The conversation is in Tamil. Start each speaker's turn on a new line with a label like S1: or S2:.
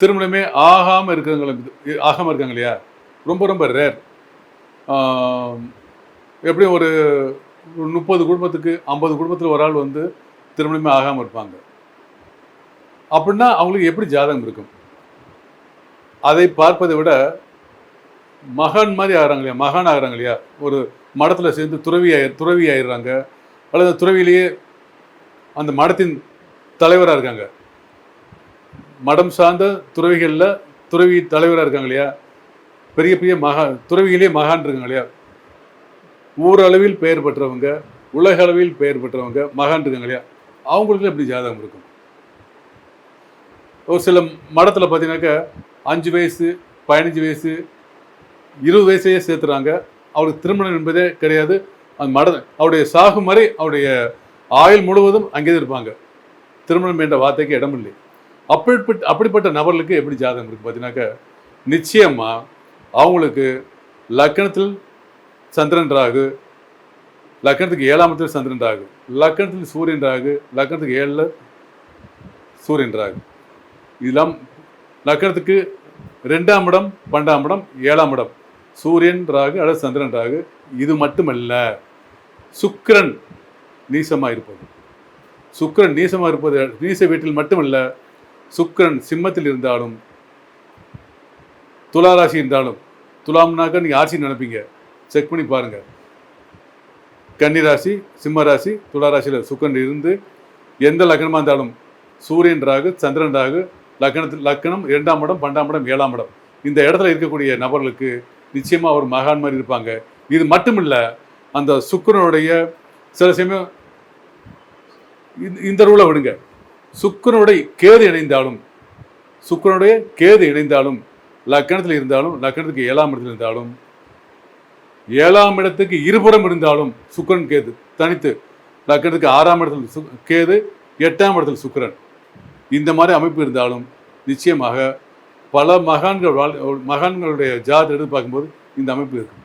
S1: திருமணமே ஆகாம இருக்காங்க இல்லையா? ரொம்ப ரொம்ப ரேர். ஆ எப்படியும் ஒரு 30 குடும்பத்துக்கு 50 குடும்பத்தில ஒரு ஆள் வந்து திருமணமே ஆகாம இருப்பாங்க. அப்படின்னா அவங்களுக்கு எப்படி ஜாதகம் இருக்கும்? அதை பார்ப்பதை விட மகான் மாரி ஆகுறாங்க இல்லையா? மகான் ஆகுறாங்க இல்லையா? ஒரு மடத்தில சேர்ந்து துறவி ஆயிடுறாங்க. அல்லது துறவியிலேயே அந்த மடத்தின் தலைவரா இருக்காங்க. மடம் சார்ந்த துறவிகள்ல துறவி தலைவரா இருக்காங்க இல்லையா? பெரிய பெரிய துறவிகளே மகான் இருக்காங்க இல்லையா? ஊரளவில் பெயர் பெற்றவங்க, உலக அளவில் பெயர் பெற்றவங்க மகான் இருக்காங்க இல்லையா? அவங்களுக்கு எப்படி ஜாதகம் இருக்கும்? ஒரு சில மடத்துல பார்த்தீங்கன்னாக்கா 5 வயசு, 15 வயசு, 20 வயசையே சேர்த்துறாங்க. அவருக்கு திருமணம் என்பதே கிடையாது. அந்த அவருடைய சாகும் வரை அவருடைய ஆயுள் முழுவதும் அங்கே தான் இருப்பாங்க. திருமணம் என்ற வார்த்தைக்கு இடமில்லை. அப்படிப்பட்ட நபர்களுக்கு எப்படி ஜாதகம் இருக்கு பார்த்தீங்கன்னாக்கா, நிச்சயமா அவங்களுக்கு லக்னத்தில் சந்திரன் ராகு, லக்னத்துக்கு 7ஆம் இடத்தில் சந்திரன் ராகு, லக்னத்தில் சூரியன் ராகு, லக்னத்துக்கு 7ல் சூரியன் ராகு. இதெல்லாம் லக்னத்துக்கு 2ஆம் இடம், 12ஆம் இடம், 7ஆம் இடம் சூரியன் ராகு அல்லது சந்திரன் ராகு. இது மட்டுமல்ல, சுக்கிரன் நீசமாக இருப்பது. சுக்கிரன் நீசமாக இருப்பது நீச வீட்டில் மட்டுமல்ல, சுக்கிரன் சிம்மத்தில் இருந்தாலும், துலா ராசி இருந்தாலும், துலாம்னாக்கா நீங்கள் ஆட்சி நினைப்பீங்க, செக் பண்ணி பாருங்கள். கன்னி ராசி, சிம்ம ராசி, துலா ராசியில் சுக்கிரன் இருந்து எந்த லக்னமாக இருந்தாலும் சூரியன் ராகு, சந்திரன் ராகு, லக்னம் 2ஆம் இடம், 12ஆம் இடம், 7ஆம் இடம் இந்த இடத்துல இருக்கக்கூடிய நபர்களுக்கு நிச்சயமாக ஒரு மகான் மாதிரி இருப்பாங்க. இது மட்டுமில்ல, அந்த சுக்கிரனுடைய சில சமயம் இந்த ரூலை விடுங்க, சுக்கிரனுடைய கேது இணைந்தாலும் லக்னத்தில் இருந்தாலும், லக்னத்துக்கு 7ஆம் இடத்தில் இருந்தாலும், 7ஆம் இடத்துக்கு இருபுறம் இருந்தாலும் சுக்கிரன் கேது தனித்து, லக்னத்துக்கு 6ஆம் இடத்தில் கேது, 8ஆம் இடத்தில் சுக்கிரன், இந்த மாதிரி அமைப்பு இருந்தாலும் நிச்சயமாக பல மகான்களுடைய ஜாதகம் எடுத்து பார்க்கும்போது இந்த அமைப்பு இருக்கும்.